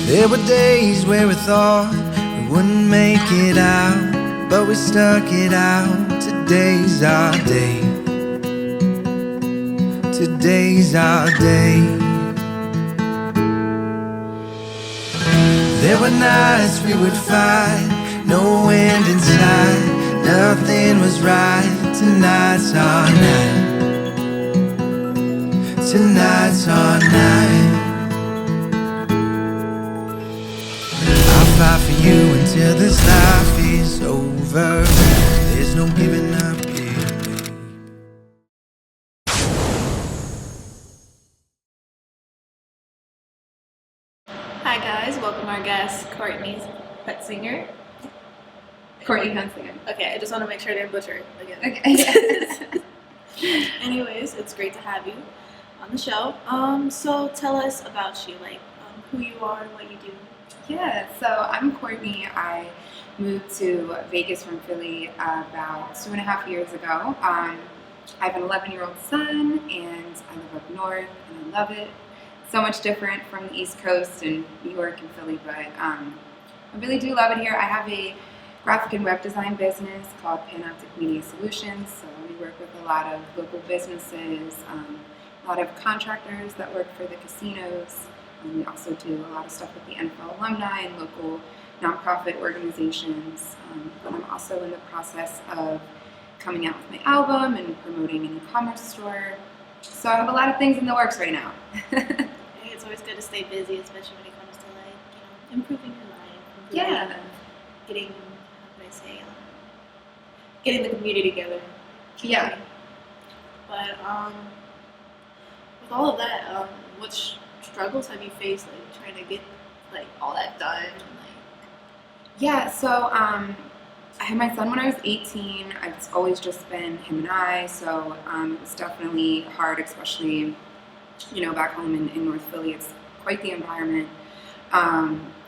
There were days where we thought we wouldn't make it out, but we stuck it out. Today's our day. Today's our day. There were nights we would fight, no wind in sight, nothing was right. Tonight's our night. Tonight's our night. I'll fight for you until this life is over. There's no giving up here, babe. Hi guys, welcome our guest, Courtney's pet singer. Courtney Hunsinger. Okay, I just want to make sure I didn't butcher it again. Okay. Anyways, it's great to have you on the show. So tell us about you, like who you are and what you do. Yeah, so I'm Courtney. I moved to Vegas from Philly about 2.5 years ago. I have an 11-year-old son, and I live up north, and I love it. So much different from the East Coast and New York and Philly, but I really do love it here. I have a graphic and web design business called Panoptic Media Solutions. So we work with a lot of local businesses, a lot of contractors that work for the casinos. We also do a lot of stuff with the NFL alumni and local nonprofit organizations. But I'm also in the process of coming out with my album and promoting an e-commerce store. So I have a lot of things in the works right now. It's always good to stay busy, especially when it comes to improving your life. Yeah. Getting, how can I say, getting the community together. Yeah. But with all of that, what struggles have you faced, trying to get all that done? Yeah, so I had my son when I was 18. It's always just been him and I, so it was definitely hard, especially, back home in North Philly. It's quite the environment.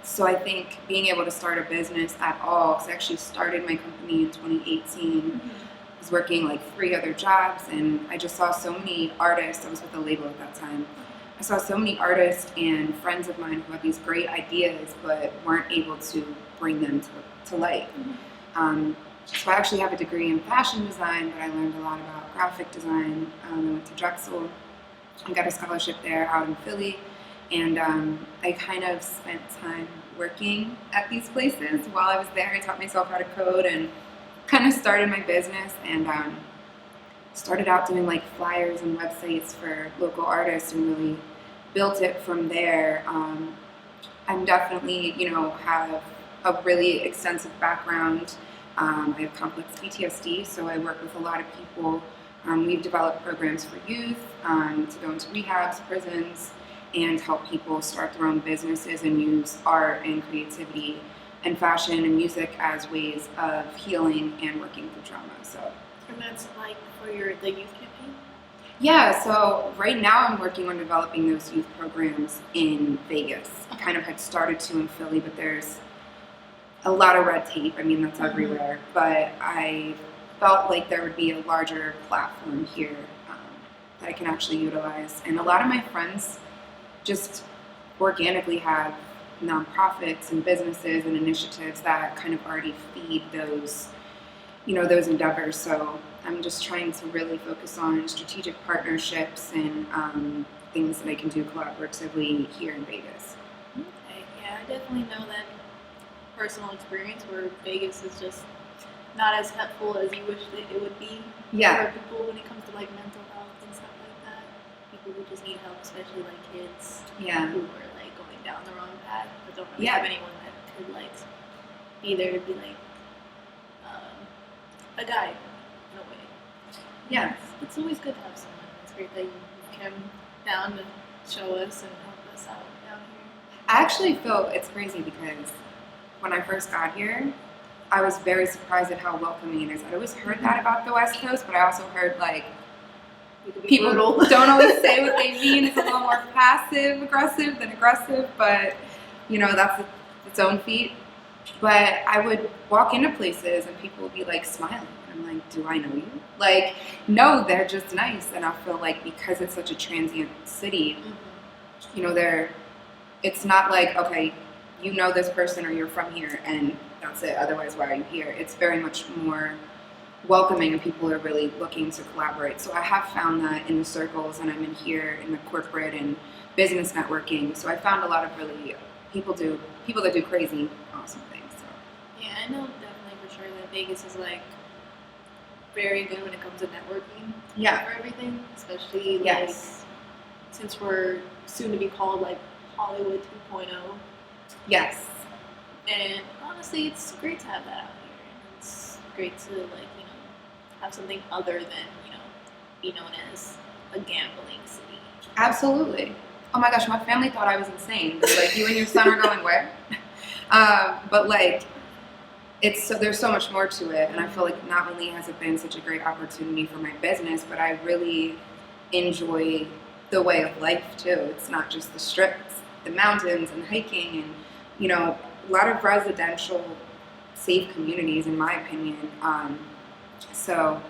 So I think being able to start a business at all, because I actually started my company in 2018, I was working 3 other jobs, and I just saw so many artists. I was with a label at that time. I saw so many artists and friends of mine who had these great ideas but weren't able to bring them to light. So I actually have a degree in fashion design, but I learned a lot about graphic design. I went to Drexel and got a scholarship there out in Philly, and I kind of spent time working at these places. While I was there, I taught myself how to code and kind of started my business, and started out doing flyers and websites for local artists and really built it from there. I'm definitely, have a really extensive background. I have complex PTSD, so I work with a lot of people. We've developed programs for youth to go into rehabs, prisons, and help people start their own businesses and use art and creativity and fashion and music as ways of healing and working through trauma. And that's for the youth campaign? Yeah, so right now I'm working on developing those youth programs in Vegas. I kind of had started to in Philly, but there's a lot of red tape. I mean, that's everywhere. But I felt like there would be a larger platform here that I can actually utilize. And a lot of my friends just organically have nonprofits and businesses and initiatives that kind of already feed those, those endeavors. So I'm just trying to really focus on strategic partnerships and things that I can do collaboratively here in Vegas. Okay, yeah, I definitely know that personal experience where Vegas is just not as helpful as you wish that it would be for people when it comes to mental health and stuff like that. People who just need help, especially kids who are going down the wrong path but don't really have anyone that could be there to be a guide in a way. Yeah, it's always good to have someone. It's great that you came down to show us and help us out down here. I actually feel it's crazy because when I first got here, I was very surprised at how welcoming it is. I always heard that about the West Coast, but I also heard people don't always say what they mean. It's a little more passive aggressive than aggressive, but that's its own feat. But I would walk into places and people would be smiling. I'm like, do I know you? No, they're just nice. And I feel because it's such a transient city, it's not okay, you know this person or you're from here and that's it. Otherwise, why are you here? It's very much more welcoming and people are really looking to collaborate. So I have found that in the circles, and I'm in here in the corporate and business networking. So I found a lot of really people that do crazy, awesome things. So. Yeah, I know definitely for sure that Vegas is like very good when it comes to networking. Yeah. For everything, especially like Yes. since we're soon to be called like Hollywood 2.0. Yes. And honestly, it's great to have that out here. And it's great to have something other than be known as a gambling city. Absolutely. Oh my gosh, my family thought I was insane. Like, you and your son are going where? But like, there's so much more to it, and I feel like not only has it been such a great opportunity for my business, but I really enjoy the way of life too. It's not just the strip, it's the mountains and hiking, and a lot of residential, safe communities, in my opinion. So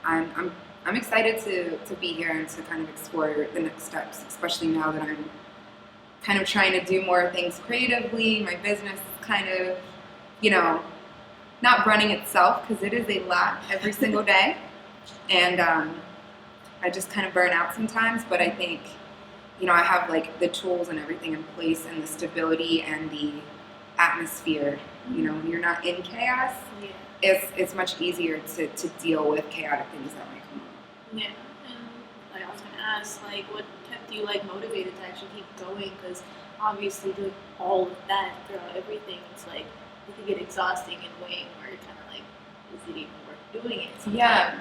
I'm excited to be here and to kind of explore the next steps, especially now that I'm kind of trying to do more things creatively. My business is kind of, not running itself, because it is a lot every single day. And I just kind of burn out sometimes, but I think, I have like the tools and everything in place, and the stability and the atmosphere. When you're not in chaos, it's much easier to deal with chaotic things that might come up. Yeah, and I was gonna ask, what kept you motivated to actually keep going? Because obviously doing all of that throughout everything, it's it can get exhausting in a way where you're kind of is it even worth doing it sometimes? Yeah.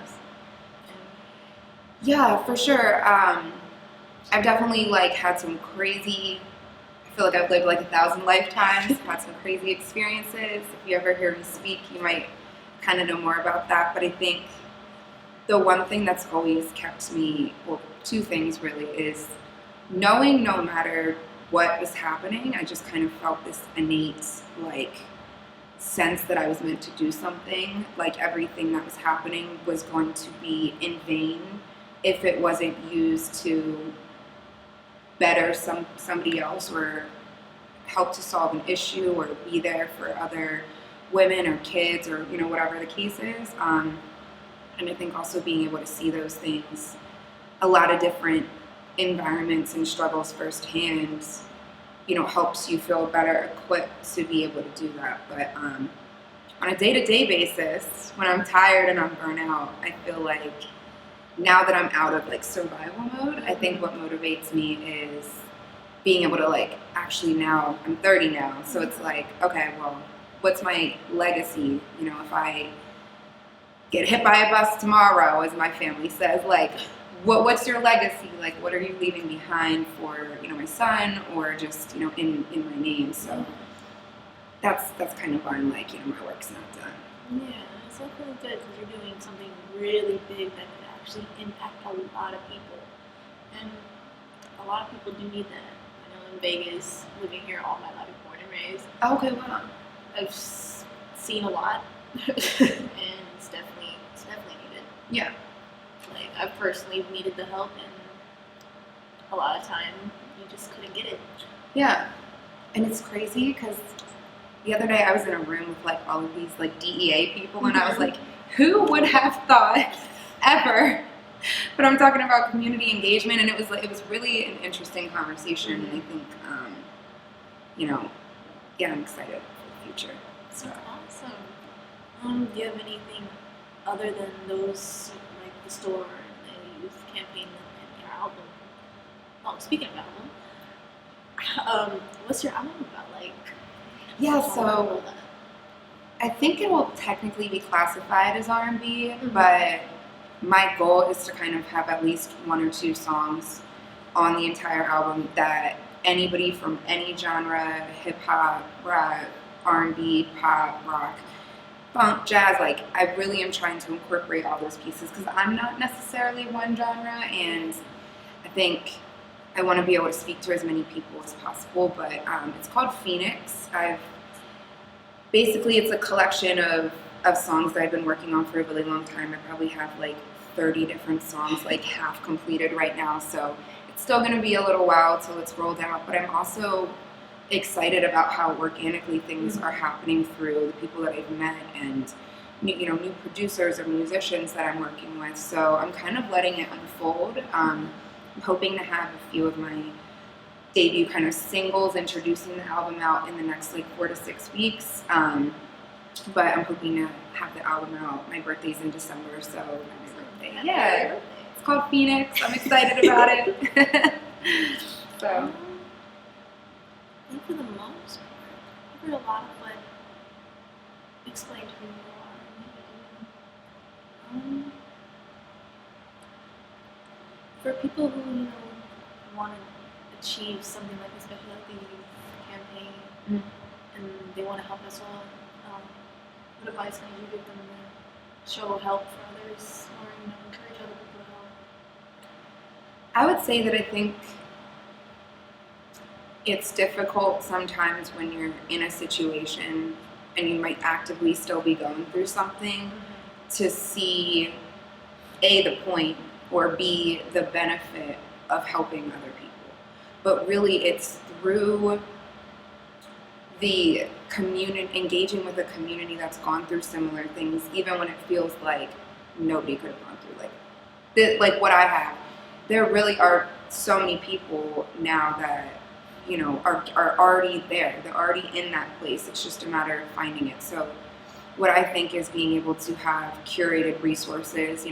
Yeah, for sure. I've definitely had some crazy. I feel like I've lived 1,000 lifetimes. Had some crazy experiences. If you ever hear me speak, you might kind of know more about that. But I think the one thing that's always kept me, well, two things really, is knowing no matter what was happening, I just kind of felt this innate sense that I was meant to do something. Everything that was happening was going to be in vain if it wasn't used to better somebody else, or help to solve an issue, or be there for other women or kids, or whatever the case is. And I think also being able to see those things, a lot of different environments and struggles firsthand, helps you feel better equipped to be able to do that. But on a day-to-day basis, when I'm tired and I'm burnt out, I feel like now that I'm out of survival mode, I think what motivates me is being able to actually, now I'm 30 now, so it's okay, well, what's my legacy? If I get hit by a bus tomorrow, as my family says, what's your legacy? What are you leaving behind for my son, or just in my name? So that's kind of why I'm my work's not done. Yeah, it's definitely good because you're doing something really big that could actually impact a lot of people, and a lot of people do need that. In Vegas, living here all my life, born and raised. Okay, wow. I've seen a lot, and it's definitely needed. Yeah. I've personally needed the help, and a lot of time you just couldn't get it. Yeah, and it's crazy because the other day I was in a room with all of these DEA people, and I was like, who would have thought ever? But I'm talking about community engagement, and it was really an interesting conversation, and I think I'm excited for the future. So. That's awesome. Do you have anything other than those, the store and the youth campaign and your album? Oh, speaking of album, what's your album about? Yeah, so I think it will technically be classified as R&B, but my goal is to kind of have at least one or two songs on the entire album that anybody from any genre, hip-hop, rap, R&B, pop, rock, funk, jazz, I really am trying to incorporate all those pieces, because I'm not necessarily one genre, and I think I want to be able to speak to as many people as possible. But it's called Phoenix. Basically it's a collection of songs that I've been working on for a really long time. I probably have 30 different songs half completed right now, so it's still going to be a little while till it's rolled out. But I'm also excited about how organically things are happening through the people that I've met and new producers or musicians that I'm working with. So I'm kind of letting it unfold. I'm hoping to have a few of my debut kind of singles introducing the album out in the next like 4 to 6 weeks. But I'm hoping to have the album out. My birthday's in December, so my birthday. Yeah, it's called Phoenix. I'm excited about it. So. I think for the most part, I heard a lot of what explained who you are. For people who want to achieve something like, especially like the youth campaign, and they want to help us all, what advice can you give them to show help for others or encourage other people to help? I would say that I think it's difficult sometimes when you're in a situation and you might actively still be going through something to see A, the point, or B, the benefit of helping other people. But really it's through the community, engaging with a community that's gone through similar things, even when it feels like nobody could have gone through like what I have. There really are so many people now that are already there. They're already in that place. It's just a matter of finding it. So what I think is being able to have curated resources,